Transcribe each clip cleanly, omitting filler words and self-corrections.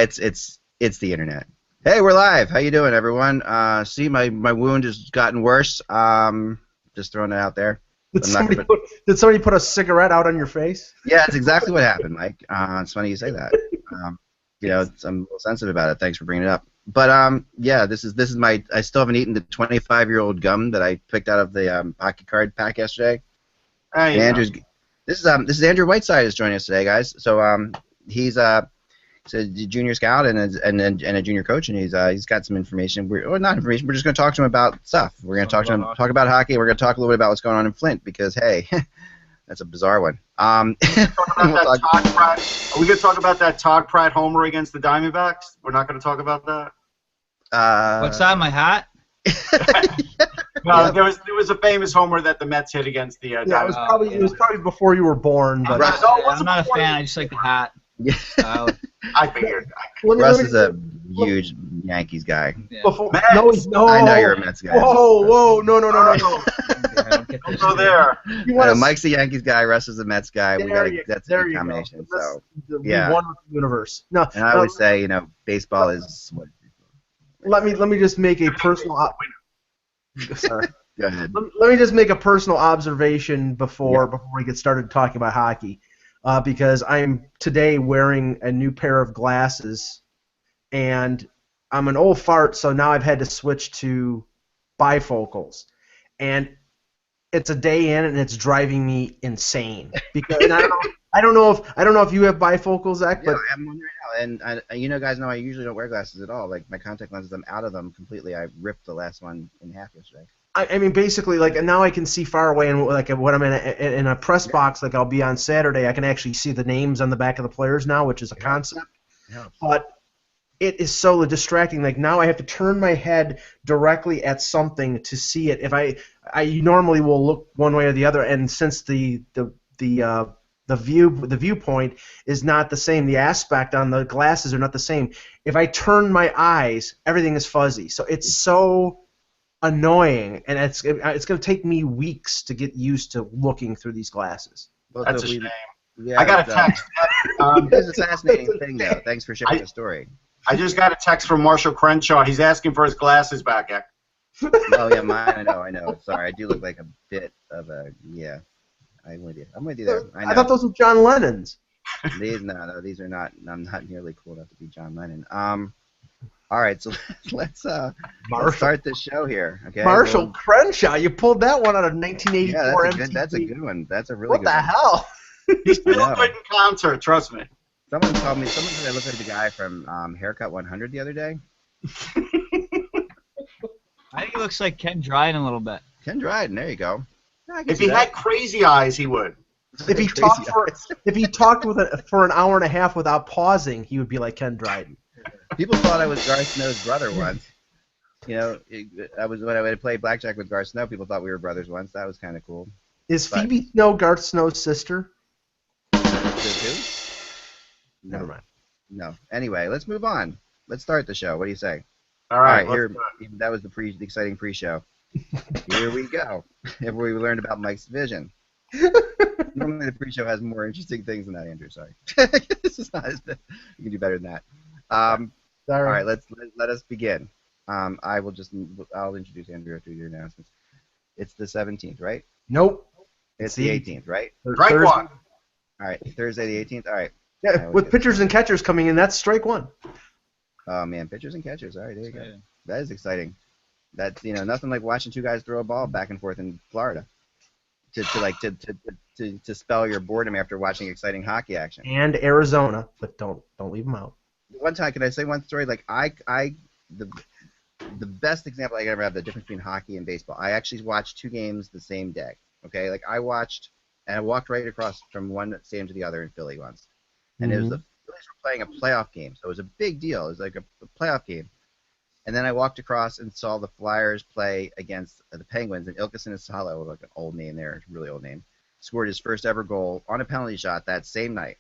It's the internet. Hey, we're live. How you doing, everyone? See, my wound has gotten worse. Just throwing it out there. Did somebody put a cigarette out on your face? Yeah, that's exactly what happened, Mike. It's funny you say that. I'm a little sensitive about it. Thanks for bringing it up. But yeah, this is my. I still haven't eaten the 25-year-old gum that I picked out of the hockey card pack yesterday. And Andrew's. This is Andrew Whiteside is joining us today, guys. So he's a junior scout and a junior coach, and he's got some information. Not information. We're just going to talk to him about stuff. We're going to talk about hockey. We're going to talk a little bit about what's going on in Flint because hey, that's a bizarre one. Are we going to talk about that Todd Pratt homer against the Diamondbacks? We're not going to talk about that. What's that? My hat? No, there was a famous homer that the Mets hit against the Diamondbacks. It was probably before you were born. But I'm not a fan. I just like the hat. I figured. Russ is a huge Yankees guy. Yeah. No. I know you're a Mets guy. Whoa, no. Don't go there. Mike's a Yankees guy. Russ is a Mets guy. That's a good combination. So yeah, one with the universe. No, and I would say baseball is what. Let me just make a personal. Sorry. Go ahead. Let me just make a personal observation before we get started talking about hockey, because I'm today wearing a new pair of glasses, and I'm an old fart, so now I've had to switch to bifocals, and it's a day in, and it's driving me insane because I don't know if you have bifocals, Zach, but I'm on right now, and guys know I usually don't wear glasses at all. Like my contact lenses, I'm out of them completely. I ripped the last one in half yesterday. I mean, basically, now I can see far away, and when I'm in a press box, I'll be on Saturday, I can actually see the names on the back of the players now, which is a concept. Yeah. But it is so distracting. Now I have to turn my head directly at something to see it. If I normally will look one way or the other, and since the viewpoint is not the same, the aspect on the glasses are not the same. If I turn my eyes, everything is fuzzy. So it's so annoying, and it's going to take me weeks to get used to looking through these glasses. That's a shame. Yeah, I got a text. It's a fascinating thing, though. Thanks for sharing the story. I just got a text from Marshall Crenshaw. He's asking for his glasses back. Oh yeah, mine. I know. Sorry, I do look like a bit of a I'm with you there. I thought those were John Lennon's. These are not. I'm not nearly cool enough to be John Lennon. All right, so let's start this show here. Okay. Marshall Crenshaw, you pulled that one out of 1984. Yeah, that's a good one. That's a really good one. What the hell? He's still good in concert, trust me. Someone said I looked like the guy from Haircut 100 the other day. I think he looks like Ken Dryden a little bit. Ken Dryden, there you go. If he had crazy eyes, he would. If he talked for an hour and a half without pausing, he would be like Ken Dryden. People thought I was Garth Snow's brother once. When I would play blackjack with Garth Snow, people thought we were brothers once. That was kind of cool. Is Phoebe Snow Garth Snow's sister? Never mind. No. Anyway, let's move on. Let's start the show. What do you say? All right. Here, that was the exciting pre-show. Here we go. We learned about Mike's vision. Normally the pre-show has more interesting things than that, Andrew. Sorry. This is not as bad. You can do better than that. All right. Let us begin. I'll introduce Andrew after your announcements. It's the 17th, right? Nope. It's the 18th, right? Strike one. All right. Thursday the 18th. All right. Yeah, with pitchers and catchers coming in, that's strike one. Oh man, pitchers and catchers. All right, there you go. That is exciting. That's nothing like watching two guys throw a ball back and forth in Florida. To spell your boredom after watching exciting hockey action. And Arizona, but don't leave them out. One time, can I say one story? Like the best example I ever have the difference between hockey and baseball. I actually watched two games the same day. Okay, like I walked right across from one stadium to the other in Philly once, and it was the Phillies were playing a playoff game, so it was a big deal. It was like a playoff game. And then I walked across and saw the Flyers play against the Penguins, and Ilkka Sinisalo, like an old name there, really old name, scored his first ever goal on a penalty shot that same night.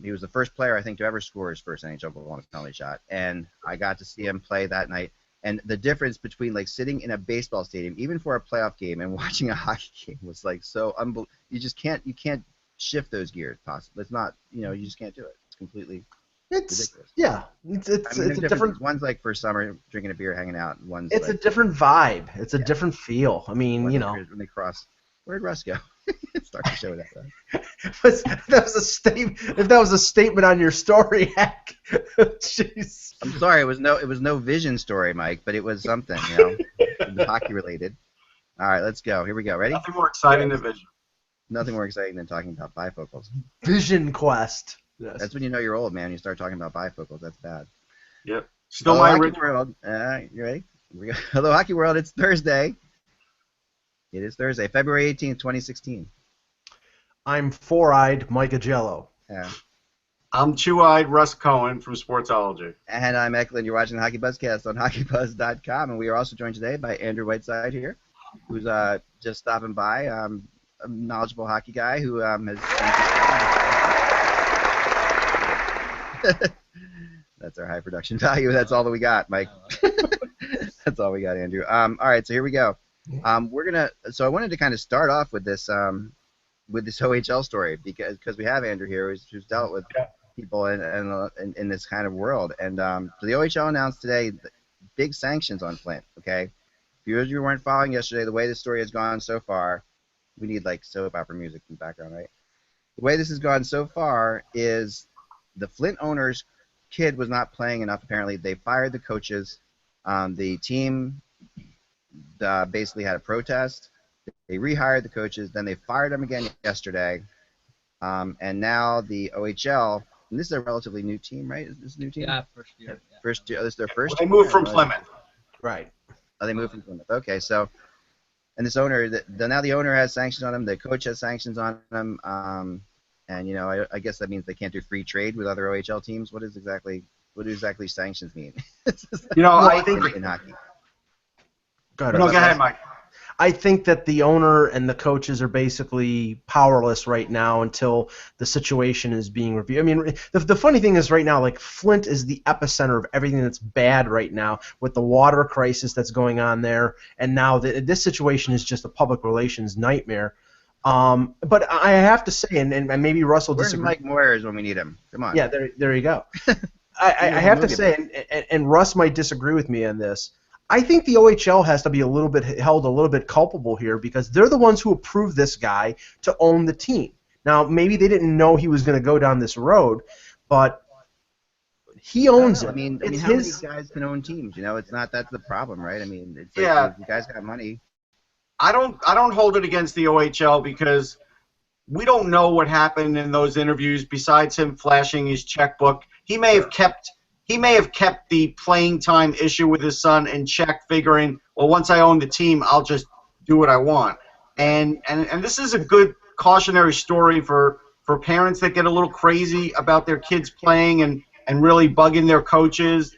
He was the first player, I think, to ever score his first NHL goal on a penalty shot, and I got to see him play that night. And the difference between like sitting in a baseball stadium, even for a playoff game, and watching a hockey game was like so unbelievable. You can't shift those gears possibly. It's not, you just can't do it. It's completely It's ridiculous. yeah. It's I mean, a different. One's like for summer, drinking a beer, hanging out. And one's It's like, a different vibe. It's a Yeah. different feel. I mean, one's you like know. when they cross. Where'd Russ go? Start the show with that. If that was a statement. If that was a statement on your story, heck, jeez. I'm sorry, it was no Vision story, Mike, but it was something, you know. It was hockey related. All right, let's go. Here we go. Ready? Nothing more exciting than Vision. Nothing more exciting than talking about bifocals. Vision Quest. Yes. That's when you know you're old, man. You start talking about bifocals. That's bad. Yep. Still Hello, my Hockey original. World. You ready? Here we go. Hello, Hockey World. It's Thursday. It is Thursday, February 18th, 2016. I'm four-eyed Mike Agello. Yeah. I'm two-eyed Russ Cohen from Sportsology. And I'm Eklund. You're watching the HockeyBuzzCast on HockeyBuzz.com, and we are also joined today by Andrew Whiteside here, who's just stopping by. A knowledgeable hockey guy who has. That's our high production value. That's all that we got, Mike. That's all we got, Andrew. All right, so here we go. So I wanted to kind of start off with this OHL story because we have Andrew here who's dealt with people in this kind of world, and so the OHL announced today big sanctions on Flint. Okay, if you weren't following yesterday, the way this story has gone so far, we need like soap opera music in the background, right? The way this has gone so far is the Flint owner's kid was not playing enough. Apparently, they fired the coaches. The team basically had a protest. They rehired the coaches. Then they fired them again yesterday. And now the OHL, and this is a relatively new team, right? Is this a new team? Yeah, first year. Yeah. First year. This is their first They year? moved from Plymouth. Right. Oh, they moved from Plymouth. Okay, so, and this owner, now the owner has sanctions on him. The coach has sanctions on him. And you know, I guess that means they can't do free trade with other OHL teams. What do exactly sanctions mean? You know, I in think. hockey. Go ahead. No, go ahead, Mike. I think that the owner and the coaches are basically powerless right now until the situation is being reviewed. I mean, the funny thing is right now, like Flint is the epicenter of everything that's bad right now with the water crisis that's going on there, and now this situation is just a public relations nightmare. But I have to say, and maybe Russell Where's disagree. Mike Moyers when we need him? Come on. Yeah, there you go. I have to say, and Russ might disagree with me on this. I think the OHL has to be held a little bit culpable here because they're the ones who approved this guy to own the team. Now, maybe they didn't know he was going to go down this road, but he owns it. I mean, it's how his. many guys can own teams? You know, it's not that's the problem, right? I mean, it's Yeah. like, the guys got money. I don't hold it against the OHL because we don't know what happened in those interviews besides him flashing his checkbook. He may have kept the playing time issue with his son in check, figuring, well, once I own the team, I'll just do what I want. And this is a good cautionary story for parents that get a little crazy about their kids playing and really bugging their coaches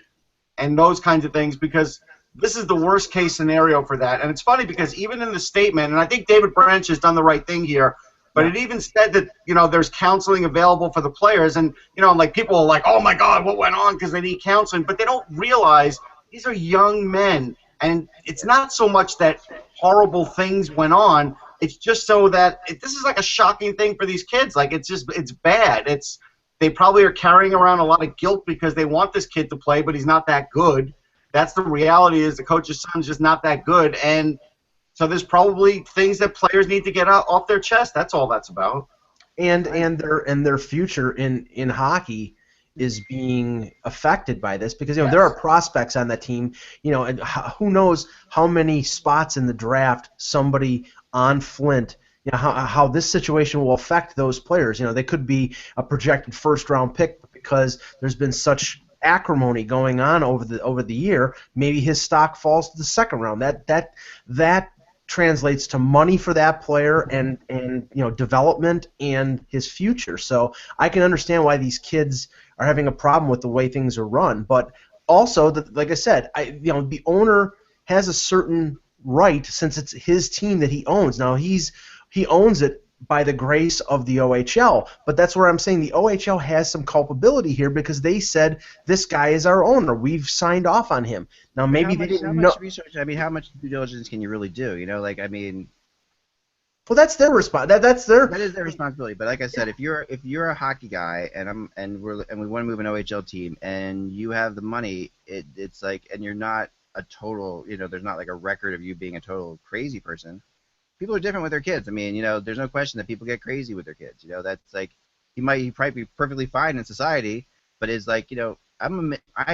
and those kinds of things, because this is the worst case scenario for that. And it's funny because even in the statement, and I think David Branch has done the right thing here, but it even said that, you know, there's counseling available for the players. And, you know, like people are like, oh, my God, what went on, because they need counseling. But they don't realize these are young men. And it's not so much that horrible things went on. It's just so that this is like a shocking thing for these kids. Like, it's bad. They probably are carrying around a lot of guilt because they want this kid to play, but he's not that good. That's the reality, is the coach's son's just not that good. And so there's probably things that players need to get off their chest. That's all that's about. And their future in hockey is being affected by this because, you know, there are prospects on that team, you know, and who knows how many spots in the draft somebody on Flint, you know, how this situation will affect those players. You know, they could be a projected first-round pick because there's been such acrimony going on over the year. Maybe his stock falls to the second round. That translates to money for that player and you know, development and his future. So I can understand why these kids are having a problem with the way things are run. But also, like I said, the owner has a certain right, since it's his team that he owns. Now he owns it by the grace of the OHL, but that's where I'm saying the OHL has some culpability here because they said this guy is our owner. We've signed off on him. Now maybe they didn't know. How much research? I mean, how much due diligence can you really do? You know, like, I mean, Well, that's their that's their. That is their responsibility. But like I said, if you're a hockey guy and we want to move an OHL team and you have the money, it's like, and you're not a total, there's not like a record of you being a total crazy person. People are different with their kids. I mean, there's no question that people get crazy with their kids. That's like he probably be perfectly fine in society, but it's like, I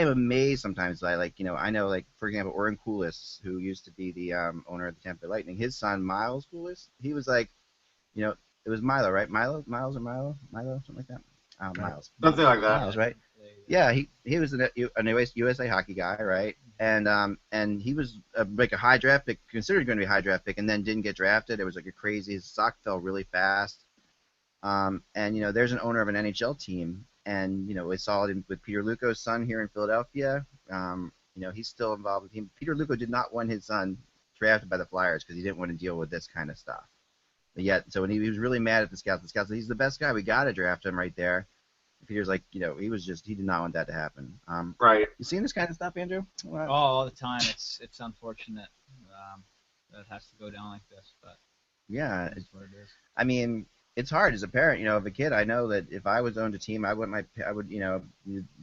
am amazed sometimes by, like, I know, like, for example, Oren Koulis, who used to be the owner of the Tampa Bay Lightning, his son Miles Koulis, he was like, it was Milo, right? Miles, something like that. Miles. Something like that. Miles, right? Yeah, he was an USA hockey guy, right? And he was like a high draft pick, considered going to be a high draft pick, and then didn't get drafted. It was like a crazy. His stock fell really fast. And there's an owner of an NHL team, and we saw it with Peter Luko's son here in Philadelphia. He's still involved with him. Peter Luko did not want his son drafted by the Flyers because he didn't want to deal with this kind of stuff. But yet, so when he was really mad at the scouts said, he's the best guy. We got to draft him right there. Peter's like, he did not want that to happen. Right. You seen this kind of stuff, Andrew? Oh, all the time. It's unfortunate that it has to go down like this, but yeah, it's what it is. I mean, it's hard as a parent, of a kid. I know that if I was owned a team, I would, you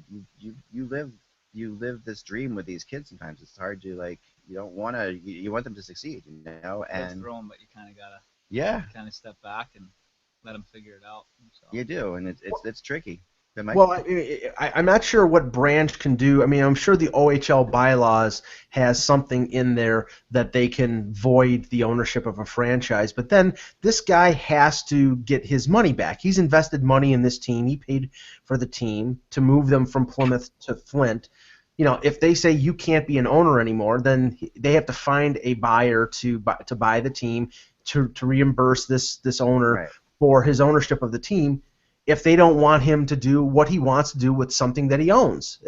live this dream with these kids. Sometimes it's hard to, like, you want them to succeed, and throw them, but you kind of gotta kind of step back and let them figure it out. So. You do, and it's tricky. Well, I'm not sure what branch can do. I mean, I'm sure the OHL bylaws has something in there that they can void the ownership of a franchise. But then this guy has to get his money back. He's invested money in this team. He paid for the team to move them from Plymouth to Flint. If they say you can't be an owner anymore, then they have to find a buyer to buy the team to reimburse this owner for his ownership of the team. If they don't want him to do what he wants to do with something that he owns,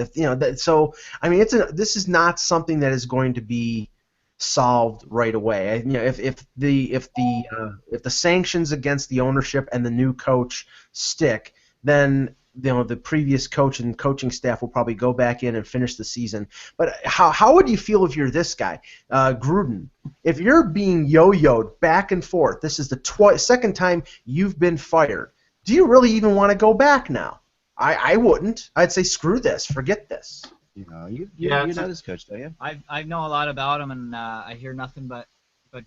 so I mean, this is not something that is going to be solved right away. If the sanctions against the ownership and the new coach stick, then the previous coach and coaching staff will probably go back in and finish the season. But how would you feel if you're this guy, Gruden? If you're being yo-yoed back and forth, this is the second time you've been fired. Do you really even want to go back now? I wouldn't. I'd say screw this, forget this. You know this coach, don't you? I know a lot about him, and I hear nothing but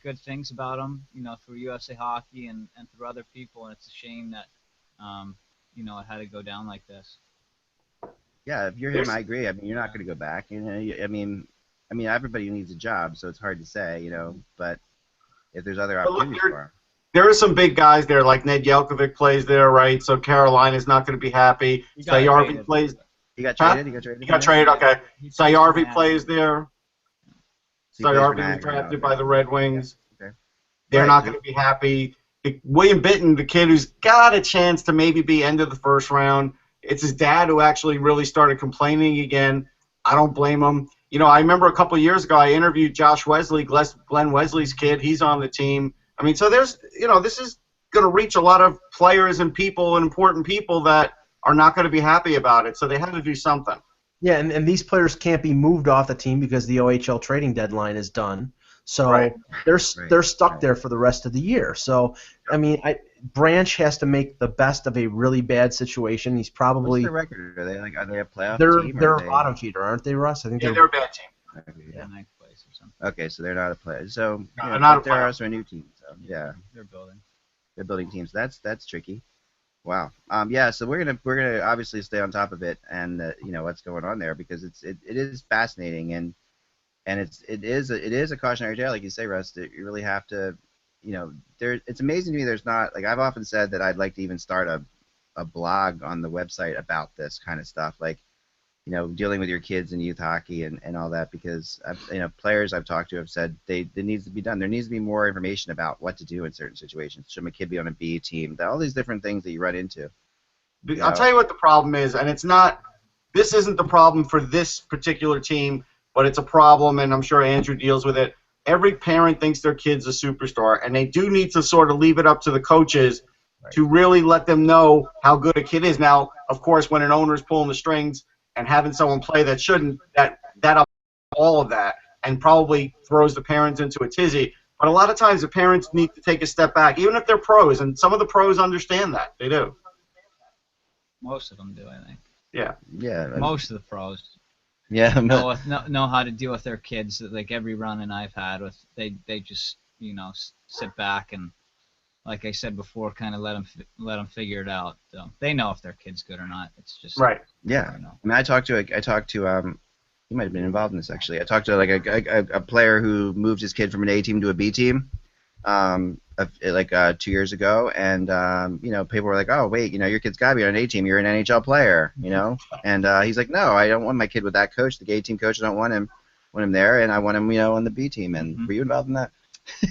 good things about him. Through USA Hockey and through other people, and it's a shame that it had to go down like this. Yeah, if you're him, I agree. I mean, you're not going to go back. I mean, everybody needs a job, so it's hard to say, But if there's other opportunities for him. There are some big guys there, like Ned Jelkovic plays there, right? So Carolina's not going to be happy. Sayarvi plays. He got traded. He got traded. Okay. Sayarvi plays there. Sayarvi was drafted by the Red Wings. Okay. They're not going to be happy. William Bitton, the kid who's got a chance to maybe be end of the first round. It's his dad who actually really started complaining again. I don't blame him. I remember a couple of years ago I interviewed Josh Wesley, Glenn Wesley's kid. He's on the team. I mean, so there's, this is going to reach a lot of players and people and important people that are not going to be happy about it. So they have to do something. Yeah, and these players can't be moved off the team because the OHL trading deadline is done. So they're stuck there for the rest of the year. So, I mean, Branch has to make the best of a really bad situation. He's probably. What's their record? Are they a playoff team? They're a bottom feeder, aren't they, Russ? I think they're a bad team. Yeah, ninth place or something. Okay, so they're not a player. So they're not a player. They're also a new team. So yeah, they're building. They're building teams. That's tricky. Wow. Yeah. So we're gonna obviously stay on top of it and what's going on there because it is fascinating and it is a cautionary tale, like you say, Russ. That you really have to, it's amazing to me. There's not, like, I've often said that I'd like to even start a blog on the website about this kind of stuff, like, dealing with your kids in youth hockey and all that, because players I've talked to have said it needs to be done. There needs to be more information about what to do in certain situations. Should my kid be on a B team? All these different things that you run into. I'll tell you what the problem is, and this isn't the problem for this particular team, but it's a problem, and I'm sure Andrew deals with it. Every parent thinks their kid's a superstar, and they do need to sort of leave it up to the coaches to really let them know how good a kid is. Now, of course, when an owner's pulling the strings and having someone play that shouldn't, that up all of that and probably throws the parents into a tizzy. But a lot of times the parents need to take a step back, even if they're pros, and some of the pros understand that. They do. Most of them do, I think. Yeah. Yeah. Most of the pros Yeah. know how to deal with their kids. Like every run-in I've had with, they just sit back and, like I said before, kind of let them figure it out. So they know if their kid's good or not. It's just right. Yeah. I mean, I talked to he might have been involved in this actually. I talked to like a player who moved his kid from an A team to a B team, 2 years ago, and people were like, oh wait, your kid's gotta be on an A team. You're an NHL player, and he's like, no, I don't want my kid with that coach, the A team coach. I don't want him there, and I want him, on the B team. And were you involved in that?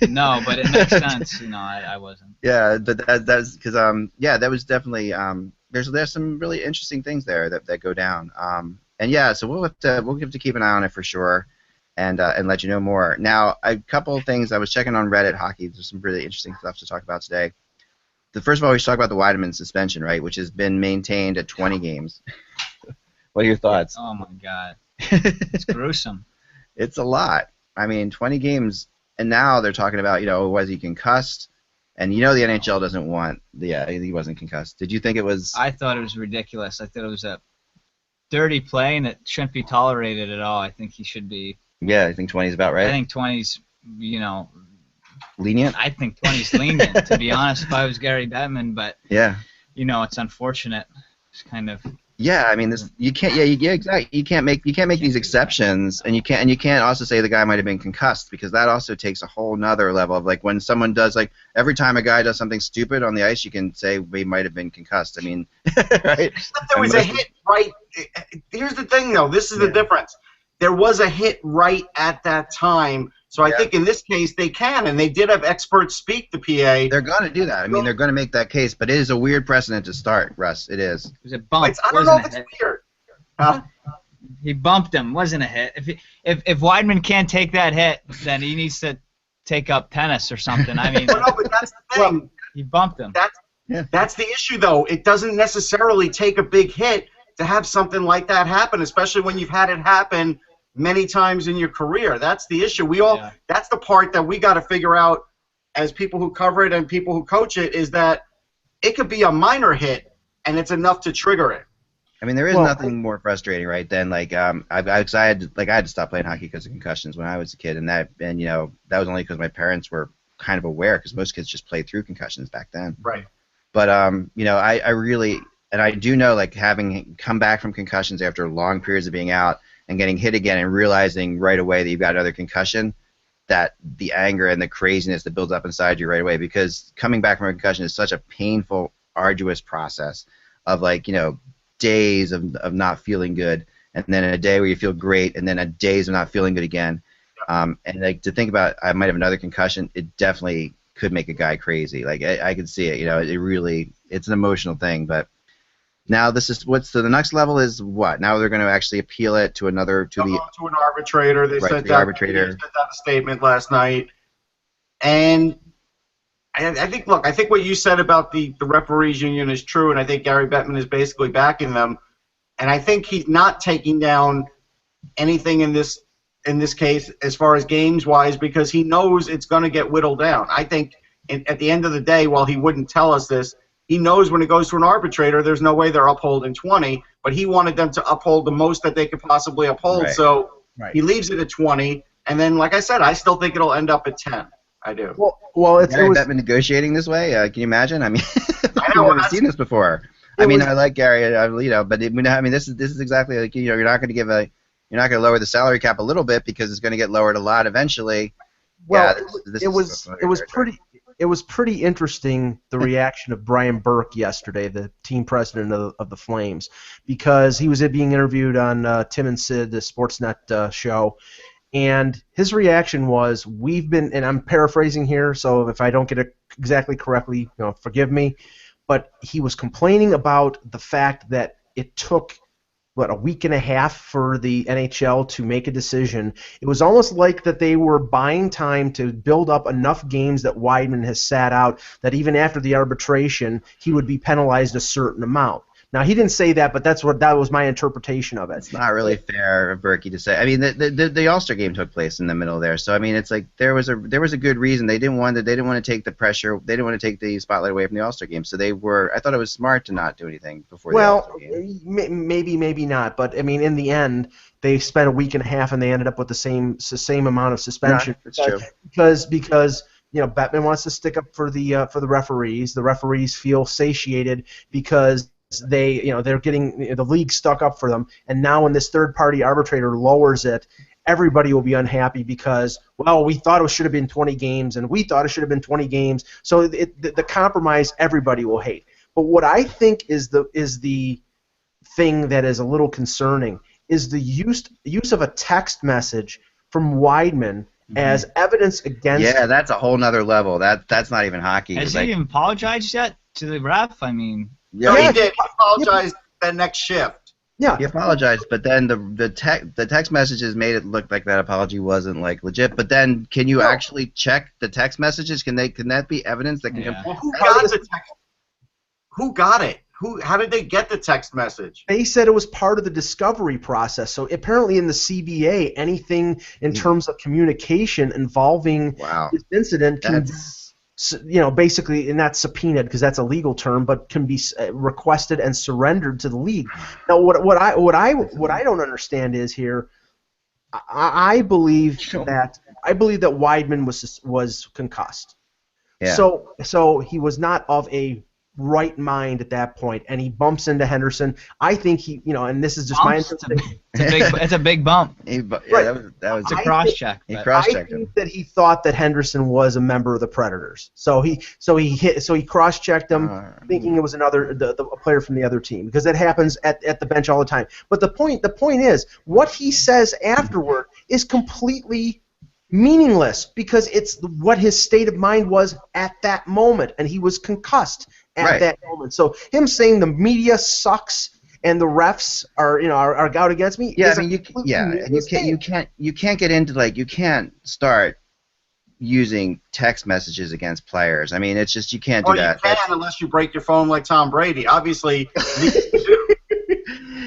No, but it makes sense. I wasn't. Yeah, but that's because that was definitely there's some really interesting things there that go down. And yeah, so we'll have to keep an eye on it for sure, and let you know more. Now, a couple of things I was checking on Reddit hockey. There's some really interesting stuff to talk about today. First of all, we should talk about the Wiedemann suspension, right, which has been maintained at 20 games. What are your thoughts? Oh my God, it's gruesome. It's a lot. I mean, 20 games. And now they're talking about, was he concussed? And the NHL doesn't want. Yeah, he wasn't concussed. Did you think it was? I thought it was ridiculous. I thought it was a dirty play and it shouldn't be tolerated at all. I think he should be. Yeah, I think 20 is about right. I think 20's, lenient. I think 20's lenient. To be honest, if I was Gary Bettman, but yeah, it's unfortunate. It's kind of. Yeah, I mean, you can't. Yeah, exactly. You can't make these exceptions, and you can't also say the guy might have been concussed, because that also takes a whole nother level of, like, when someone does, like, every time a guy does something stupid on the ice, you can say he might have been concussed. I mean, right? There was a hit right. Here's the thing, though. This is the difference. There was a hit right at that time. So I think in this case they can, and they did have experts speak to PA. They're going to do that. I mean, they're going to make that case, but it is a weird precedent to start, Russ. It is. It was a bump. I don't know if it's weird. Huh? He bumped him. Wasn't a hit. If Wiedemann can't take that hit, then he needs to take up tennis or something. I mean, no, but that's the thing. He bumped him. That's the issue, though. It doesn't necessarily take a big hit to have something like that happen, especially when you've had it happen many times in your career. That's the issue. That's the part that we got to figure out as people who cover it and people who coach it, is that it could be a minor hit and it's enough to trigger it. I mean, there is nothing more frustrating, right, than like I had to stop playing hockey because of concussions when I was a kid, and that was only because my parents were kind of aware, because most kids just played through concussions back then. Right. But I really, and I do know, like, having come back from concussions after long periods of being out and getting hit again and realizing right away that you've got another concussion, that the anger and the craziness that builds up inside you right away, because coming back from a concussion is such a painful, arduous process of, like, days of not feeling good, and then a day where you feel great, and then a days of not feeling good again. And, like, to think about I might have another concussion, it definitely could make a guy crazy. Like, I could see it. It really, it's an emotional thing. But now the next level is what? Now they're going to actually appeal it to an arbitrator. They sent out a statement last night, and I think what you said about the referees union is true, and I think Gary Bettman is basically backing them, and I think he's not taking down anything in this case as far as games wise, because he knows it's going to get whittled down. I think at the end of the day, while he wouldn't tell us this, he knows when it goes to an arbitrator, there's no way they're upholding 20, but he wanted them to uphold the most that they could possibly uphold. Right. So he leaves it at 20, and then, like I said, I still think it'll end up at 10. I do. Well, it's Gary Bettman negotiating this way. Can you imagine? I mean, I've never seen this before. I like Gary, but this is exactly like, you're not going to lower the salary cap a little bit because it's going to get lowered a lot eventually. Well, it was pretty interesting, the reaction of Brian Burke yesterday, the team president of the Flames, because he was being interviewed on Tim and Sid, the Sportsnet show, and his reaction was, and I'm paraphrasing here, so if I don't get it exactly correctly, forgive me, but he was complaining about the fact that it took a week and a half for the NHL to make a decision. It was almost like that they were buying time to build up enough games that Wiedemann has sat out, that even after the arbitration, he would be penalized a certain amount. Now he didn't say that, but that was my interpretation of it. It's not really fair of Berkey to say. I mean, the All-Star game took place in the middle there, so I mean, it's like there was a good reason they didn't want to take the pressure, they didn't want to take the spotlight away from the All-Star game. So I thought it was smart to not do anything before the All-Star game. Maybe not, but I mean, in the end, they spent a week and a half and they ended up with the same amount of suspension. That's true. Because Bettman wants to stick up for the referees. The referees feel satiated because they're getting the league stuck up for them, and now when this third-party arbitrator lowers it, everybody will be unhappy because, well, we thought it should have been 20 games, and we thought it should have been 20 games. So the compromise everybody will hate. But what I think is the thing that is a little concerning is the use of a text message from Weidman as evidence against. Yeah, that's a whole nother level. That's not even hockey. Has he even apologized yet to the ref? I mean. Yeah, he did. He apologized that next shift. Yeah, he apologized, but then the text messages made it look like that apology wasn't like legit. But then, can you actually check the text messages? Can that be evidence that can come? Well, who got the text? Who got it? How did they get the text message? They said it was part of the discovery process. So apparently in the CBA, anything in terms of communication involving this incident can, basically, and not subpoenaed because that's a legal term, but can be requested and surrendered to the league. Now, what I don't understand is here. I believe that Weidman was concussed. Yeah. So he was not of a right mind at that point, and he bumps into Henderson. I think he, and this is just my interpretation. It's a big bump. That was a cross check. He cross-checked him. I think that he thought that Henderson was a member of the Predators, so he cross-checked him, thinking it was a player from the other team, because that happens at the bench all the time. But the point is, what he says afterward is completely meaningless because it's what his state of mind was at that moment, and he was concussed at that moment. So him saying the media sucks and the refs are out against me. Yeah, I mean you can't get into you can't start using text messages against players. I mean, it's just you can't do that. You can unless you break your phone like Tom Brady. Obviously.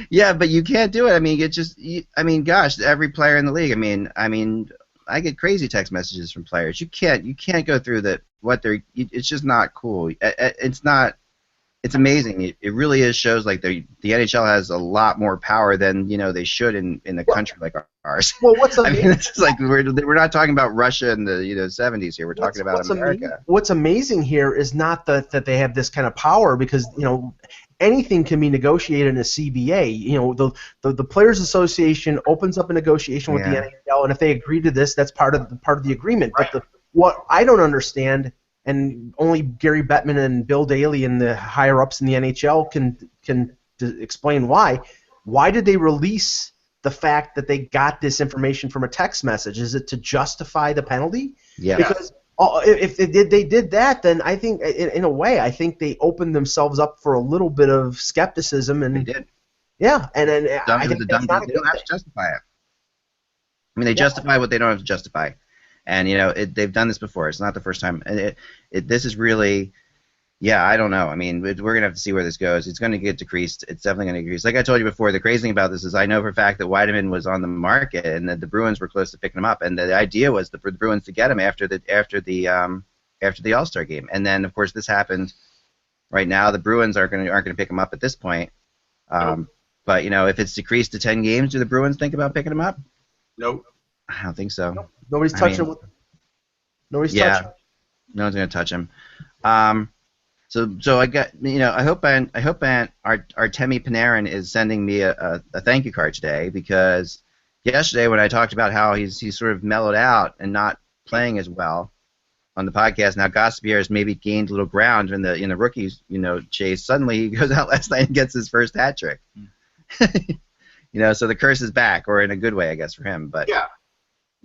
Yeah, but you can't do it. I mean, gosh, every player in the league. I mean, I get crazy text messages from players. You can't go through it's just not cool. It's not. It's amazing. It really is shows like the NHL has a lot more power than they should in a country like ours. Well, what's amazing? I mean, it's just like we're not talking about Russia in the 70s here. We're talking about America. What's amazing here is not that they have this kind of power, because anything can be negotiated in a CBA. The Players Association opens up a negotiation with the NHL, and if they agree to this, that's part of the agreement. Right. But what I don't understand, and only Gary Bettman and Bill Daly and the higher ups in the NHL can explain why. Why did they release the fact that they got this information from a text message? Is it to justify the penalty? Yeah. Because if they did that, then I think, in a way, I think they opened themselves up for a little bit of skepticism. And they did. Yeah, and then I think they don't have to justify it. I mean, they justify what they don't have to justify, and they've done this before. It's not the first time, and this is really. Yeah, I don't know. I mean, we're going to have to see where this goes. It's going to get decreased. It's definitely going to decrease. Like I told you before, the crazy thing about this is I know for a fact that Weideman was on the market and that the Bruins were close to picking him up. And the idea was for the Bruins to get him after the All-Star game. And then, of course, this happened. Right now, the Bruins aren't going to pick him up at this point. Nope. But, if it's decreased to 10 games, do the Bruins think about picking him up? Nope. I don't think so. Nope. Nobody's touching him. Nobody's touching him. No one's going to touch him. So I got I hope Artemi Panarin is sending me a thank you card today, because yesterday when I talked about how he's sort of mellowed out and not playing as well on the podcast, now Gaspierre has maybe gained a little ground in the rookies chase. Suddenly he goes out last night and gets his first hat trick. So the curse is back, or in a good way, I guess, for him. But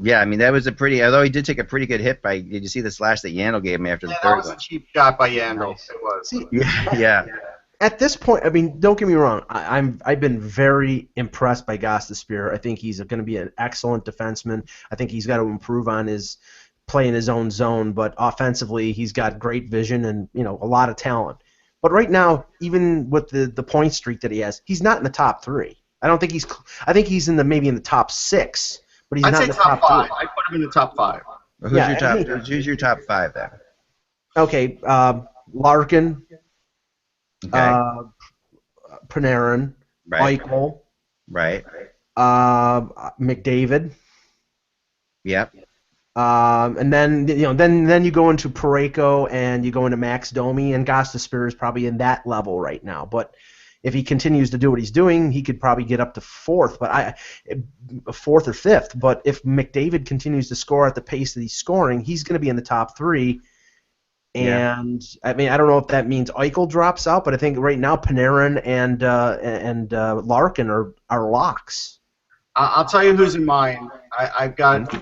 yeah, I mean, that was although he did take a pretty good hit did you see the slash that Yandel gave him after the third one? That was a cheap shot by Yandel. Nice. It was. See, yeah. At this point, I mean, don't get me wrong. I've been very impressed by Gaspierre. I think he's going to be an excellent defenseman. I think he's got to improve on his play in his own zone, but offensively, he's got great vision and a lot of talent. But right now, even with the point streak that he has, he's not in the top 3. I don't think he's. I think he's in the maybe in the top 6, but he's I'd not say in the top top 5. 3. I'd put him in the top 5. Who's Yeah, your top? I mean- Who's your top 5 then? Okay, Larkin, Okay. Panarin, Right. Eichel, Right. McDavid. Yep. And then then you go into Parayko and you go into Max Domi, and Gostisbehere is probably in that level right now. But if he continues to do what he's doing, he could probably get up to 4th, but 4th or 5th. But if McDavid continues to score at the pace that he's scoring, he's going to be in the top 3. And I mean, I don't know if that means Eichel drops out, but I think right now Panarin and Larkin are locks. I'll tell you who's in mine. I've got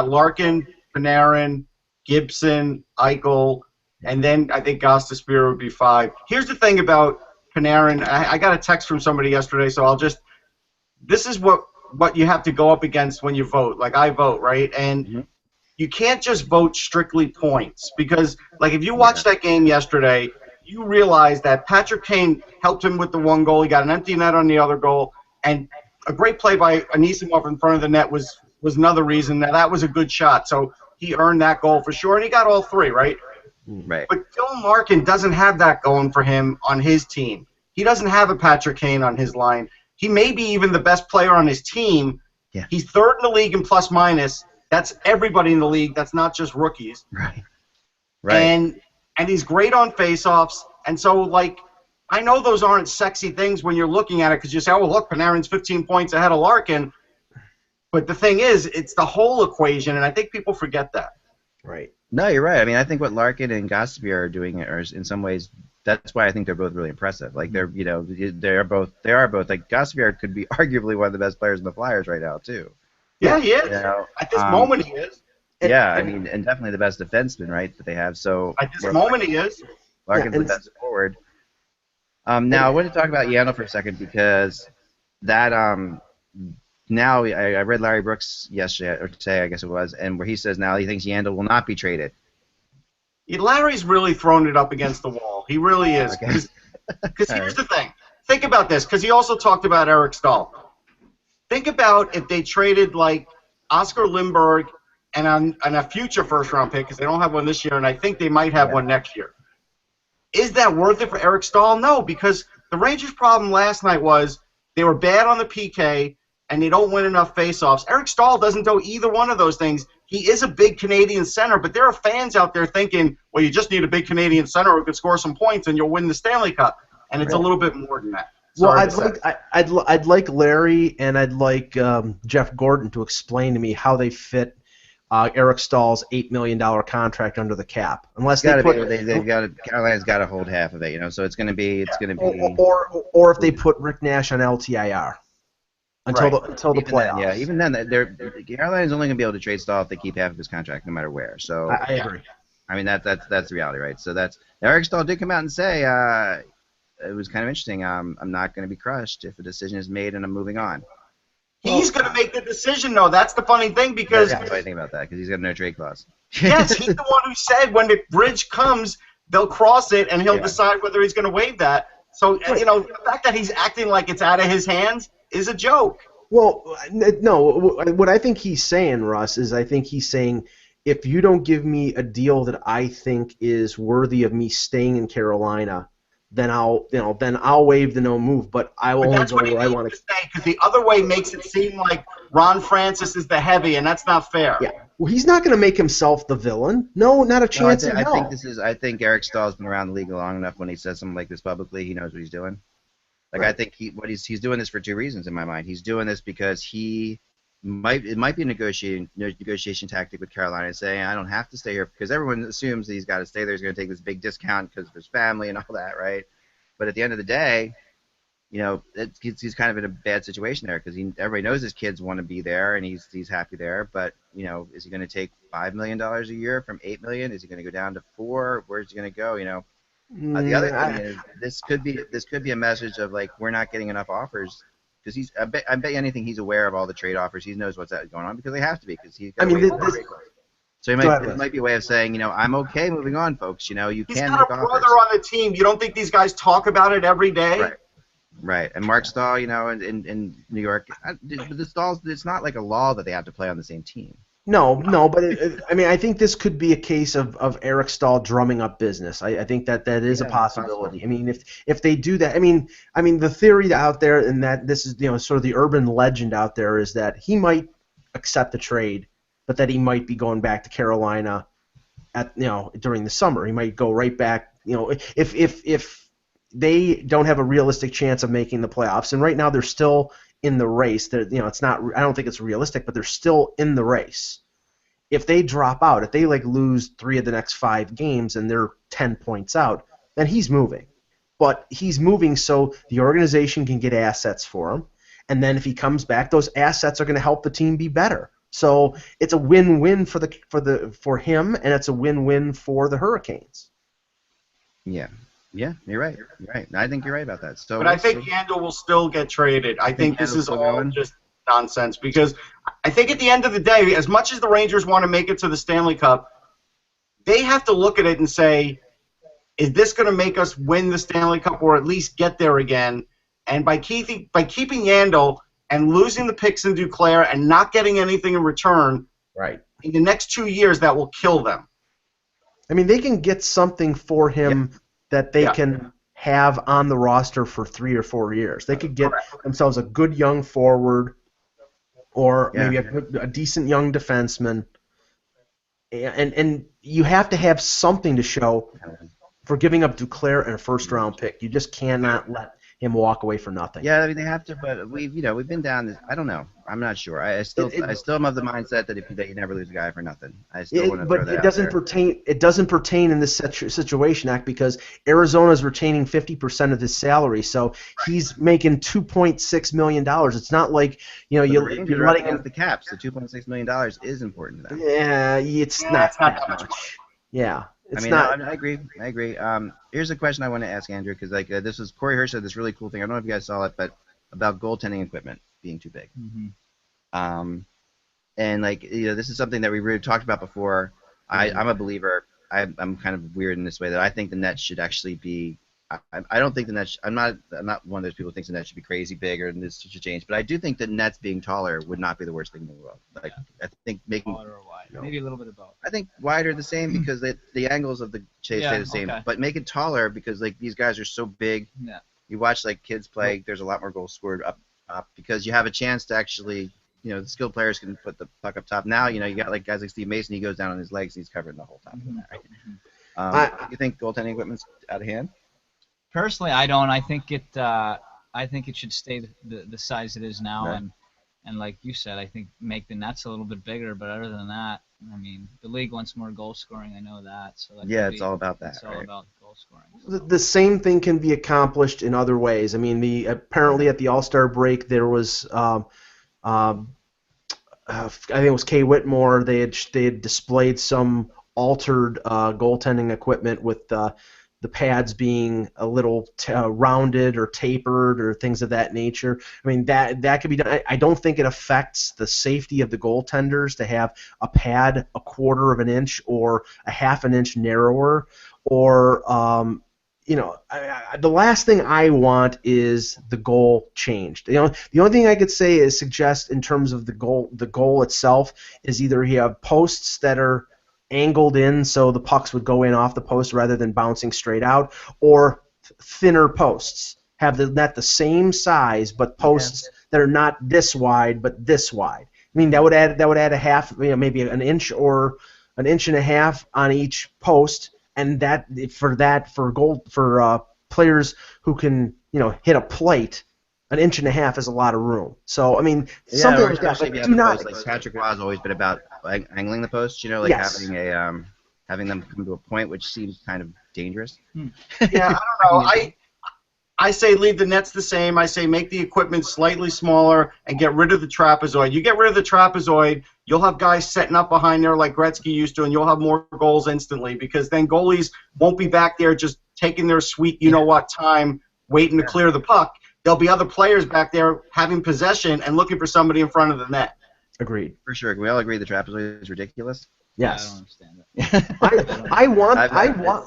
Larkin, Panarin, Gibson, Eichel, and then I think Gostisbehere would be 5. Here's the thing about Panarin. I got a text from somebody yesterday, so this is what you have to go up against when you vote. Like I vote, right? And you can't just vote strictly points because, like, if you watched that game yesterday, you realize that Patrick Kane helped him with the 1 goal. He got an empty net on the other goal, and a great play by Anisimov in front of the net was another reason that was a good shot. So he earned that goal for sure, and he got all 3, right? Right. But Dylan Larkin doesn't have that going for him on his team. He doesn't have a Patrick Kane on his line. He may be even the best player on his team. Yeah. He's 3rd in the league in plus minus. That's everybody in the league. That's not just rookies. Right. Right. And he's great on faceoffs. And so, like, I know those aren't sexy things when you're looking at it because you say, oh, look, Panarin's 15 points ahead of Larkin. But the thing is, it's the whole equation, and I think people forget that. Right. No, you're right. I mean, I think what Larkin and Gostisbehere are doing are in some ways. That's why I think they're both really impressive. Like they are both like Gostisbehere could be arguably one of the best players in the Flyers right now too. Yeah, he is. You know, At this moment, he is. Yeah, I mean, and definitely the best defenseman, right, that they have. So At this moment, he is. Larkin's the best forward. Now I want to talk about Yandel for a second because that now I read Larry Brooks yesterday or today, I guess it was, and where he says now he thinks Yandel will not be traded. Larry's really thrown it up against the wall. He really is. Because here's the thing. Think about this, because he also talked about Eric Stahl. Think about if they traded, like, Oscar Lindbergh and a future first-round pick, because they don't have one this year, and I think they might have one next year. Is that worth it for Eric Stahl? No, because the Rangers' problem last night was they were bad on the PK, and they don't win enough faceoffs. Eric Stahl doesn't do either one of those things. He is a big Canadian center, but there are fans out there thinking, well, you just need a big Canadian center who could score some points and you'll win the Stanley Cup. And it's a little bit more than that. Well, I'd like Larry and I'd like Jeff Gordon to explain to me how they fit Eric Stahl's $8 million contract under the cap. Unless Carolina's got to hold half of it, you know. So it's going to be or if they put Rick Nash on LTIR. Until the playoffs. Then, even then, Carolina's only going to be able to trade Stahl if they keep half of his contract, no matter where. So I agree. I mean that's the reality, right? So Eric Stahl did come out and say it was kind of interesting. I'm not going to be crushed if a decision is made and I'm moving on. He's going to make the decision, though. That's the funny thing because that's what I think about that because he's got no trade clause. Yes, he's the one who said when the bridge comes, they'll cross it and he'll decide whether he's going to waive that. So the fact that he's acting like it's out of his hands is a joke. Well, no, what I think he's saying, Russ, is I think he's saying if you don't give me a deal that I think is worthy of me staying in Carolina, then I'll waive the no move, but I will only go where I want to stay. Because the other way makes it seem like Ron Francis is the heavy, and that's not fair. Yeah. Well, he's not going to make himself the villain. No, not a chance in hell. I think Eric Stahl's been around the league long enough. When he says something like this publicly, he knows what he's doing. Like right. I think he's doing this for two reasons in my mind. He's doing this because it might be a negotiation tactic with Carolina, saying I don't have to stay here because everyone assumes that he's got to stay there. He's going to take this big discount because of his family and all that, right? But at the end of the day, he's kind of in a bad situation there because everybody knows his kids want to be there and he's happy there. But is he going to take $5 million a year from $8 million? Is he going to go down to $4 million? Where's he going to go? The other thing is this could be a message of like we're not getting enough offers because I bet you anything he's aware of all the trade offers. He knows what's going on because they have to be because he's got So Go ahead, it Liz. might be a way of saying, I'm okay moving on, folks. You He's can got make a offers. brother on the team. You don't think these guys talk about it every day? Right. Right. And Mark Stahl, in New York, the Stahls, it's not like a law that they have to play on the same team. No, but I think this could be a case of Eric Stahl drumming up business. I think that is a possibility. Possible. I mean, if they do that, I mean, the theory out there, and that this is sort of the urban legend out there, is that he might accept the trade, but that he might be going back to Carolina during the summer. He might go right back. If they don't have a realistic chance of making the playoffs, and right now they're still in the race. It's not. I don't think it's realistic, but they're still in the race. If they drop out, if they lose 3 of the next 5 games and they're 10 points out, then he's moving. But he's moving so the organization can get assets for him, and then if he comes back, those assets are going to help the team be better. So it's a win-win for him, and it's a win-win for the Hurricanes. Yeah. Yeah, you're right. You're right. I think you're right about that. So, But I think Yandel will still get traded. I think this is all just nonsense because I think at the end of the day, as much as the Rangers want to make it to the Stanley Cup, they have to look at it and say, is this going to make us win the Stanley Cup or at least get there again? And by keeping Yandel and losing the picks in Duclair and not getting anything in return, right, in the next 2 years, that will kill them. I mean, they can get something for him that they can have on the roster for 3 or 4 years. They could get themselves a good young forward or maybe a decent young defenseman. And you have to have something to show for giving up Duclair and a first-round pick. You just cannot let him walk away for nothing. Yeah, I mean they have to, but we've been down this. I don't know. I'm not sure. I still am of the mindset that you never lose a guy for nothing. I still want to throw that But it doesn't pertain. It doesn't pertain in this situation, Act, because Arizona is retaining 50% of his salary, so he's making $2.6 million. It's not like you're letting him. The caps. The $2.6 million is important to them. Yeah, it's not that much. Yeah. I agree. Here's a question I want to ask Andrew because this was Corey Hirsch said this really cool thing. I don't know if you guys saw it, but about goaltending equipment being too big. Mm-hmm. And this is something that we really talked about before. I'm a believer. I'm kind of weird in this way that I think the net should actually be. I don't think the net. I'm not one of those people who thinks the net should be crazy big or this should change. But I do think the nets being taller would not be the worst thing in the world. I think making taller or wide, maybe a little bit of both. I think wider the same because the angles of the chase stay the same. Okay. But make it taller because these guys are so big. Yeah. You watch kids play. There's a lot more goals scored up because you have a chance to actually. The skilled players can put the puck up top. Now, you got guys like Steve Mason. He goes down on his legs and he's covering the whole top of that, right? You think goaltending equipment's out of hand? Personally, I don't. I think it should stay the size it is now, right. and like you said, I think make the nets a little bit bigger. But other than that, I mean, the league wants more goal scoring. I know that. So it's all about that. It's all about goal scoring. The same thing can be accomplished in other ways. I mean, apparently at the All-Star break there was. I think it was Kay Whitmore. They had displayed some altered goaltending equipment with the pads being a little rounded or tapered or things of that nature. I mean, that could be done. I don't think it affects the safety of the goaltenders to have a pad a quarter of an inch or a half an inch narrower or the last thing I want is the goal changed. The only thing I could say is suggest in terms of the goal itself is either you have posts that are angled in so the pucks would go in off the post rather than bouncing straight out, or thinner posts. Have the net the same size but posts that are not this wide but this wide. I mean that would add a half, maybe an inch or an inch and a half on each post. And for players who can hit a plate, an inch and a half is a lot of room. So I mean something like that. But do not. Patrick Roy has always been about angling the post. Yes. having them come to a point which seems kind of dangerous. Yeah, I don't know. I say leave the nets the same. I say make the equipment slightly smaller and get rid of the trapezoid. You get rid of the trapezoid, you'll have guys setting up behind there like Gretzky used to, and you'll have more goals instantly because then goalies won't be back there just taking their sweet you-know-what time waiting to clear the puck. There'll be other players back there having possession and looking for somebody in front of the net. Agreed. For sure. We all agree the trapezoid is ridiculous. Yes. I don't understand it.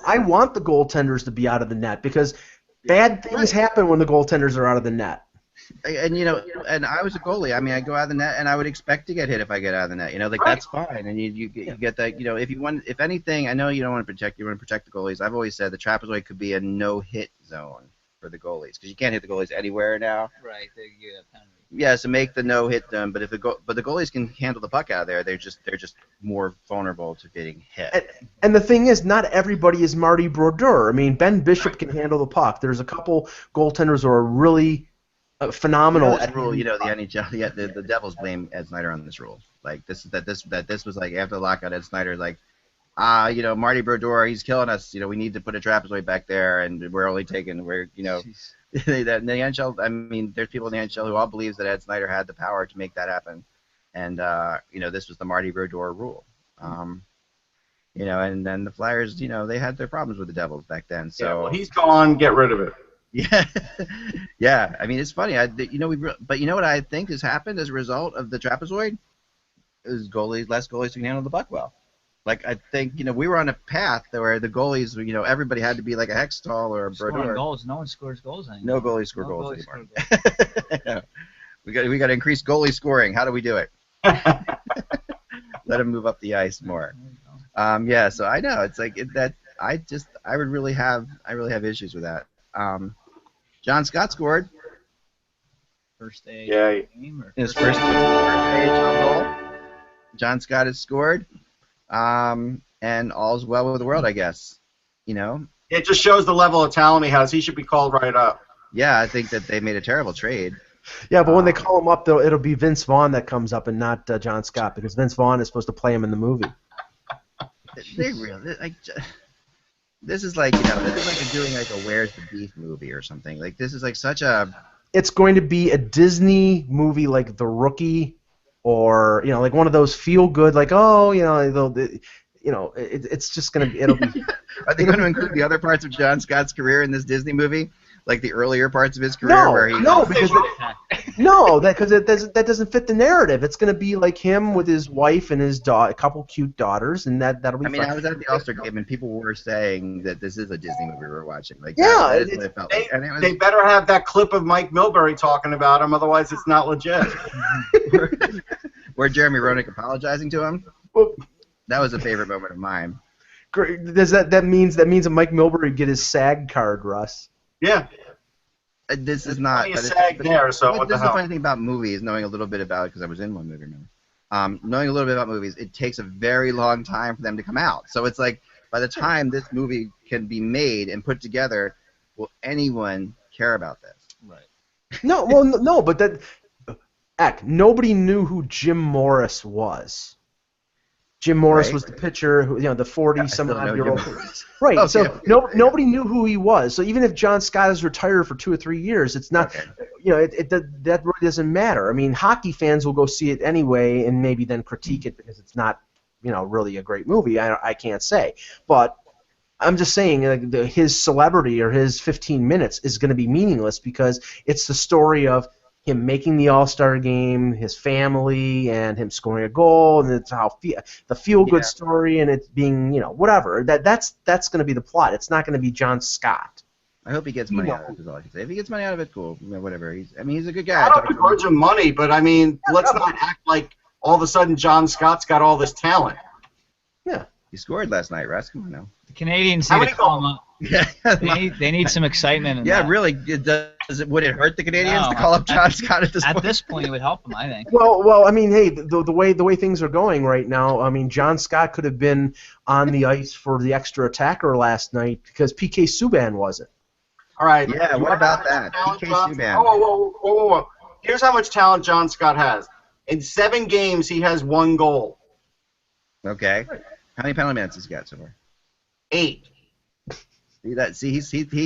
I want the goaltenders to be out of the net because bad things happen when the goaltenders are out of the net. And and I was a goalie. I mean, I go out of the net, and I would expect to get hit if I get out of the net. That's fine. And you get that. If anything, I know you don't want to protect. You want to protect the goalies. I've always said the trapezoid could be a no-hit zone for the goalies because you can't hit the goalies anywhere now. Right. They get a penalty. Yeah, so make the no-hit zone. But the goalies can handle the puck out of there. They're just more vulnerable to getting hit. And the thing is, not everybody is Marty Brodeur. I mean, Ben Bishop can handle the puck. There's a couple goaltenders who are really phenomenal. This rule, the NHL, the Devils blame Ed Snyder on this rule. Like this was like after the lockout, Ed Snyder's like, Marty Brodeur, he's killing us. We need to put a trapezoid back there, and we're only taking the NHL. I mean, there's people in the NHL who all believes that Ed Snyder had the power to make that happen, and this was the Marty Brodeur rule. And then the Flyers, they had their problems with the Devils back then. So well, he's gone. Get rid of it. Yeah, yeah. I mean, it's funny. But you know what I think has happened as a result of the trapezoid is less goalies who can handle the puck well. Like I think we were on a path where the goalies, everybody had to be like a Hextall or a Brodeur. Goals. No one scores goals anymore. No goalies score goals anymore. Yeah. We got to increase goalie scoring. How do we do it? Let them move up the ice more. Yeah. So I know it's like that. I really have issues with that. John Scott scored. First game. His first AHL goal. John Scott has scored. And all's well with the world, I guess. It just shows the level of talent he has. He should be called right up. Yeah, I think that they made a terrible trade. Yeah, but when they call him up, it'll be Vince Vaughn that comes up and not John Scott because Vince Vaughn is supposed to play him in the movie. This is like doing like a Where's the Beef movie or something. Like this is like such a. It's going to be a Disney movie like The Rookie, or like one of those feel good like it's just gonna be. It'll be. Are they going to include the other parts of John Scott's career in this Disney movie, like the earlier parts of his career where he? Because that doesn't fit the narrative. It's going to be like him with his wife and his a couple cute daughters, and that'll be. I mean, fun. I was at the All-Star game, and people were saying that this is a Disney movie we're watching. Like, yeah, that is what it felt like. They better have that clip of Mike Milbury talking about him, otherwise it's not legit. Where Jeremy Roenick apologizing to him. Well, that was a favorite moment of mine. Does that means that Mike Milbury get his SAG card, Russ? Yeah. This is not. But there, so what this the is the funny thing about movies, knowing a little bit about it because I was in one movie. Knowing a little bit about movies, it takes a very long time for them to come out. So it's like by the time this movie can be made and put together, will anyone care about this? Right. No, but nobody knew who Jim Morris was. Jim Morris was the pitcher, who, the 40-some-odd-year-old. Right. Okay. So nobody knew who he was. So even if John Scott is retired for 2 or 3 years, it's not. Okay. That really doesn't matter. I mean, hockey fans will go see it anyway, and maybe then critique it because it's not, really a great movie. I can't say, but I'm just saying his celebrity or his 15 minutes is going to be meaningless because it's the story of him making the All-Star game, his family, and him scoring a goal, and it's how the feel-good story, and it being, whatever. That's going to be the plot. It's not going to be John Scott. I hope he gets money out of it. Is all I can say. If he gets money out of it, cool. Whatever. He's a good guy. I don't begrudge him money, but I mean, let's not act like all of a sudden John Scott's got all this talent. Yeah. He scored last night, Russ. Come on now. The Canadians need to call him up. Yeah. They need some excitement. Really. Would it hurt the Canadians to call up John Scott at this point? At this point, it would help them, I think. Well, I mean, hey, the way things are going right now, I mean, John Scott could have been on the ice for the extra attacker last night because PK Subban wasn't. All right. Yeah. What about that? PK Subban. Whoa. Here's how much talent John Scott has. In 7 games, he has 1 goal. Okay. How many penalty minutes has he got so far? 8. He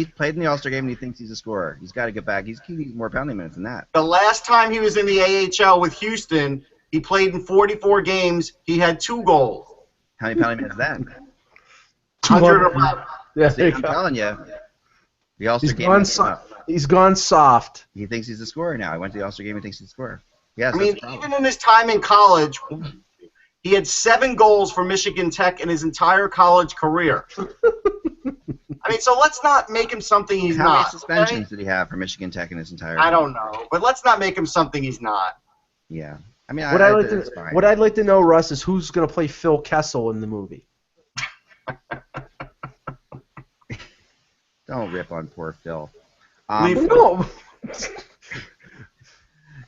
played in the All-Star game and he thinks he's a scorer. He's got to get back. He needs more penalty minutes than that. The last time he was in the AHL with Houston, he played in 44 games. He had 2 goals. How many penalty minutes then? 111. Yeah, See, I'm telling you, the All-Star game. He's gone soft. He thinks he's a scorer now. He went to the All-Star game and thinks he's a scorer. Yes, I mean, even in his time in college, He had 7 goals for Michigan Tech in his entire college career. I mean, so let's not make him something he's How not. many suspensions Okay? did he have for Michigan Tech in his entire? I don't know, but let's not make him something he's not. Yeah, I mean, What it's fine. I'd like to know, Russ, is who's going to play Phil Kessel in the movie. Don't rip on poor Phil. No.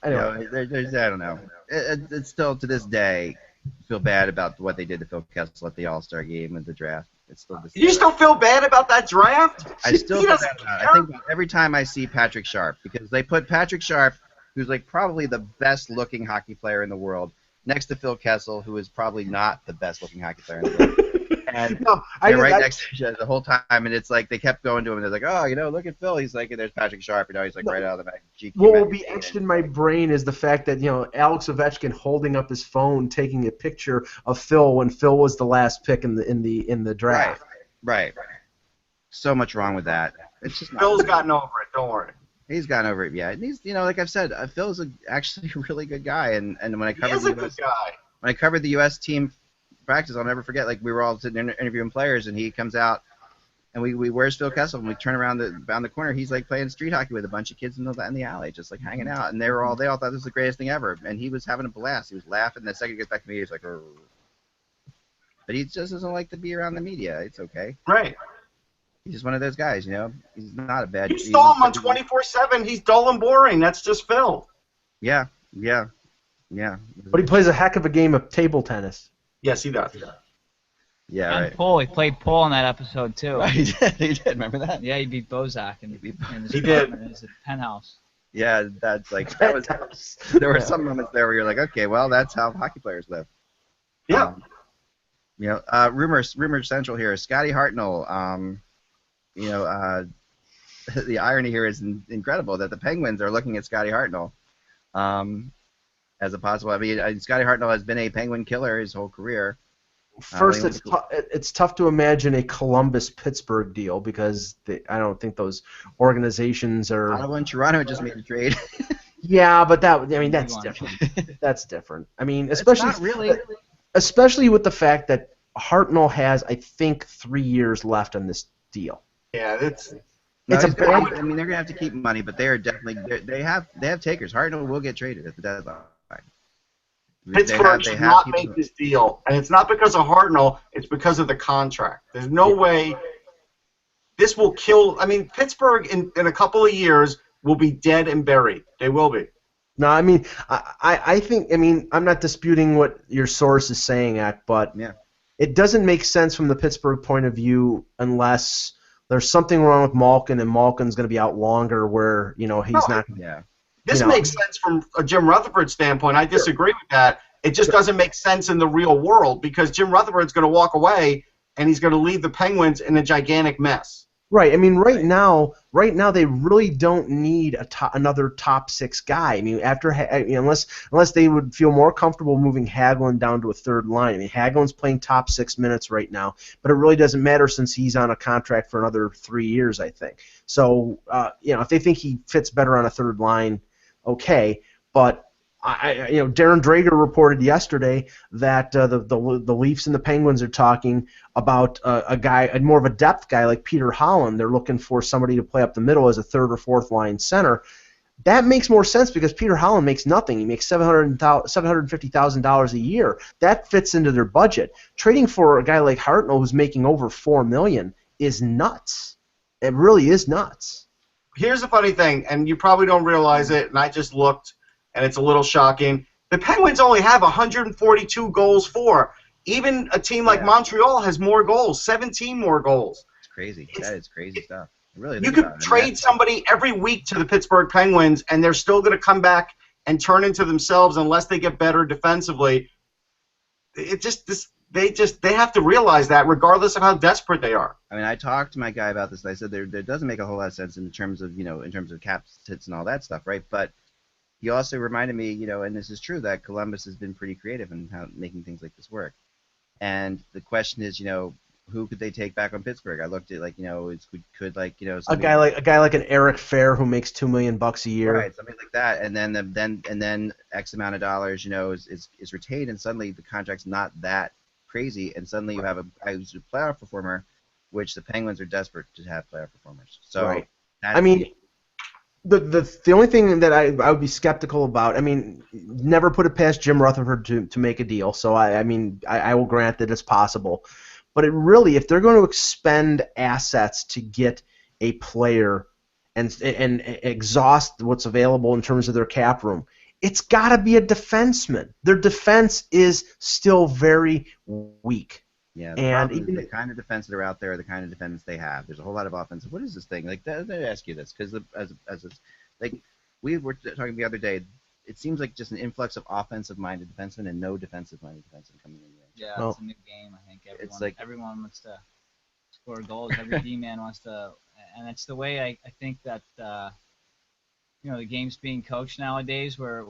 Anyway, I don't know. It's still to this day feel bad about what they did to Phil Kessel at the All-Star game and the draft. It's still You still feel bad about that draft? I still He feel doesn't bad about it. care. I think about every time I see Patrick Sharp, because they put Patrick Sharp, who's like probably the best-looking hockey player in the world, next to Phil Kessel, who is probably not the best-looking hockey player in the world. And they're right next to each other the whole time, and it's like they kept going to him, and they're like, oh, look at Phil. He's like, and there's Patrick Sharp, he's like right out of the back. What will be etched in my brain is the fact that, Alex Ovechkin holding up his phone, taking a picture of Phil when Phil was the last pick in the draft. Right. So much wrong with that. It's just Phil's gotten over it. Don't worry. He's gotten over it, yeah. And he's, like I've said, Phil's actually a really good guy. And when I covered when I covered the U.S. team practice, I'll never forget. Like we were all sitting interviewing players, and he comes out, and we where's Phil Kessel? And we turn around the corner. He's like playing street hockey with a bunch of kids in the alley, just like hanging out. And they all thought this was the greatest thing ever. And he was having a blast. He was laughing. The second he gets back to me, he's like, "Rrr." But he just doesn't like to be around the media. It's okay. Right. He's just one of those guys, He's not a bad. You saw him on 24/7. He's dull and boring. That's just Phil. Yeah. But he plays a heck of a game of table tennis. Yes, he does. Yeah, And right. Paul, he played Paul in that episode too. He did. Remember that? Yeah, he beat Bozak in his He did. apartment in his penthouse. Yeah, that's like that was. There were some moments there where you're like, okay, well, that's how hockey players live. Yeah. Rumor central here. Scotty Hartnell. The irony here is incredible that the Penguins are looking at Scotty Hartnell as a possible. I mean, Scotty Hartnell has been a Penguin killer his whole career. First, it's tough to imagine a Columbus-Pittsburgh deal because I don't think those organizations are. Ottawa and Toronto just made a trade. Yeah, but that's different. That's different. I mean, especially It's not really. Especially with the fact that Hartnell has, I think, 3 years left on this deal. Yeah, It's a bad. I mean, they're gonna have to keep money, but they are definitely they have takers. Hartnell will get traded at the deadline. Pittsburgh should not make this deal, and it's not because of Hartnell. It's because of the contract. There's no way this will kill. I mean, Pittsburgh in a couple of years will be dead and buried. They will be. No, I mean, I think. I mean, I'm not disputing what your source is saying, but it doesn't make sense from the Pittsburgh point of view unless there's something wrong with Malkin, and Malkin's going to be out longer, where he's not. Yeah. This makes sense from a Jim Rutherford standpoint. I disagree with that. It just doesn't make sense in the real world because Jim Rutherford's going to walk away and he's going to leave the Penguins in a gigantic mess. Right. I mean, right now they really don't need another top 6 guy. I mean, unless they would feel more comfortable moving Hagelin down to a third line. I mean, Hagelin's playing top 6 minutes right now, but it really doesn't matter since he's on a contract for another 3 years, I think. So, if they think he fits better on a third line, okay. But Darren Drager reported yesterday that the Leafs and the Penguins are talking about a guy, more of a depth guy like Peter Holland. They're looking for somebody to play up the middle as a third or fourth line center. That makes more sense because Peter Holland makes nothing. He makes $750,000 a year. That fits into their budget. Trading for a guy like Hartnell who's making over $4 million is nuts. It really is nuts. Here's the funny thing, and you probably don't realize it, and I just looked, and it's a little shocking. The Penguins only have 142 goals for. Even a team like Montreal has more goals, 17 more goals. It's crazy. That is crazy stuff. Really, you could trade somebody every week to the Pittsburgh Penguins, and they're still going to come back and turn into themselves unless they get better defensively. They have to realize that, regardless of how desperate they are. I mean, I talked to my guy about this, and I said there doesn't make a whole lot of sense in terms of cap hits and all that stuff, right? But he also reminded me, and this is true, that Columbus has been pretty creative in making things like this work. And the question is, who could they take back on Pittsburgh? I looked at could A somebody, guy like an Eric Fair who makes $2 million a year. right, something like that, and then X amount of dollars is retained, and suddenly the contract's not that crazy, and suddenly you have a guy who's a playoff performer, which the Penguins are desperate to have playoff performers. So Right. The only thing that I would be skeptical about, never put it past Jim Rutherford to make a deal. So I will grant that it's possible, but if they're going to expend assets to get a player and exhaust what's available in terms of their cap room, it's got to be a defenseman. Their defense is still very weak. Yeah, and even the kind of defense that are out there, the kind of defense they have. There's a whole lot of offense. What is this thing? Like, let me ask you this, because we were talking the other day, it seems like just an influx of offensive-minded defensemen and no defensive-minded defensemen coming in here. Yeah, it's a new game. I think everyone wants to score goals. Every D-man wants to, and it's the way I think that the game's being coached nowadays, where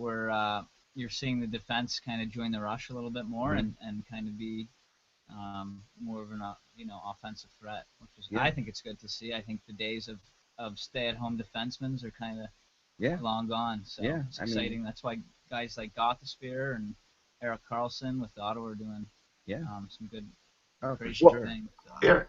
you're seeing the defense kind of join the rush a little bit more and kind of be more of an offensive threat, which is I think it's good to see. I think the days of stay-at-home defensemen are kind of long gone. So it's exciting. That's why guys like Gothisbeer and Erik Karlsson with Ottawa are doing some good crazy things. Here,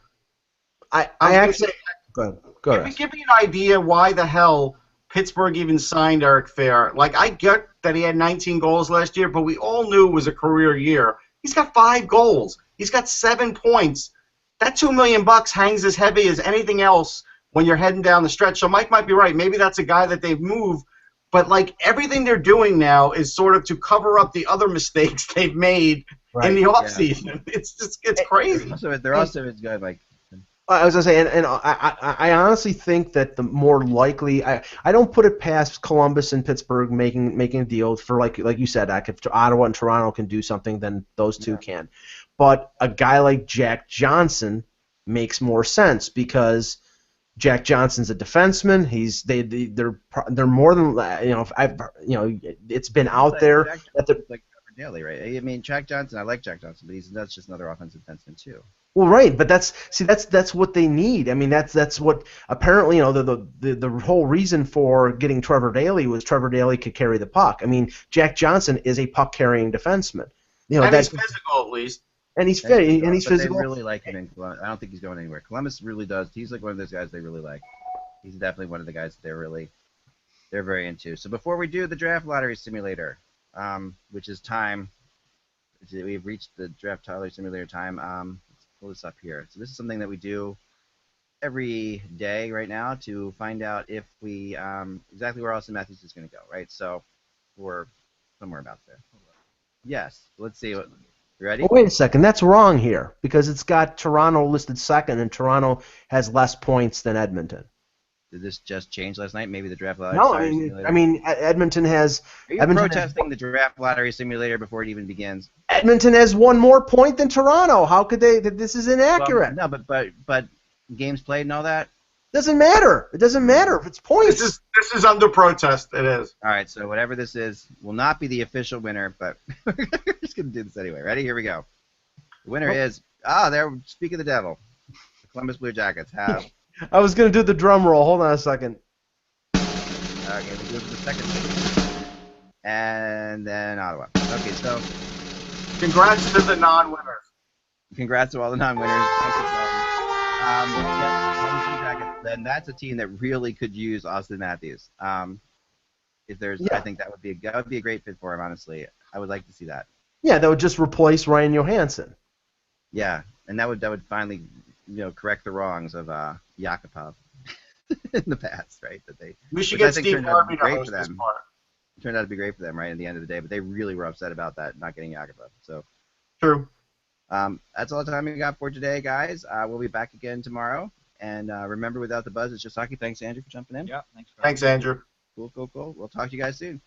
I actually go ahead. Give me an idea why the hell Pittsburgh even signed Eric Fair. Like, I get that he had 19 goals last year, but we all knew it was a career year. He's got 5 goals. He's got 7 points. That $2 million hangs as heavy as anything else when you're heading down the stretch. So Mike might be right. Maybe that's a guy that they've moved. But, like, everything they're doing now is sort of to cover up the other mistakes they've made in the offseason. Yeah. It's crazy. They're also as good, like. I was going to say, and I honestly think that the more likely, I don't put it past Columbus and Pittsburgh making a deal for, like you said, if Ottawa and Toronto can do something, then those two can. But a guy like Jack Johnson makes more sense because Jack Johnson's a defenseman. They're more than it's been out there that they're like Trevor Daley, right? I mean, Jack Johnson. I like Jack Johnson, but that's just another offensive defenseman too. Well, right, but that's what they need. I mean, that's what apparently the whole reason for getting Trevor Daley was Trevor Daley could carry the puck. I mean, Jack Johnson is a puck carrying defenseman. And he's physical at least. And he's fit. And he's physical. They really like him in Columbus. I don't think he's going anywhere. Columbus really does. He's like one of those guys they really like. He's definitely one of the guys that they're very into. So before we do the draft lottery simulator, which is time, we've reached the draft lottery simulator time. Pull this up here. So this is something that we do every day right now to find out if we exactly where Austin Matthews is going to go, right? So we're somewhere about there. Yes. Let's see. You ready? Oh, wait a second. That's wrong here because it's got Toronto listed second, and Toronto has less points than Edmonton. Did this just change last night? Maybe the draft lottery. No, I mean Edmonton has. Are you protesting the draft lottery simulator before it even begins? Edmonton has 1 more point than Toronto. How could they? This is inaccurate. Well, no, but games played and all that. Doesn't matter. It doesn't matter if it's points. This is under protest. It is. All right. So whatever this is will not be the official winner, but we're just gonna do this anyway. Ready? Here we go. The winner is there. Speak of the devil. The Columbus Blue Jackets have. I was going to do the drum roll. Hold on a second. Okay, we'll do the second thing. And then Ottawa. Okay, so. Congrats to the non-winners. Congrats to all the non-winners. Then that's a team that really could use Austin Matthews. If there's, I think that would be a great fit for him. Honestly, I would like to see that. Yeah, that would just replace Ryan Johansson. Yeah, and that would finally, correct the wrongs of Yakupov in the past, right? We should get Steve Harvey to host this part. It turned out to be great for them, right? At the end of the day, but they really were upset about that, not getting Yakupov. So. True. That's all the time we got for today, guys. We'll be back again tomorrow. And remember, without the buzz, it's just hockey. Thanks, Andrew, for jumping in. Yeah, thanks, Andrew. Cool. We'll talk to you guys soon.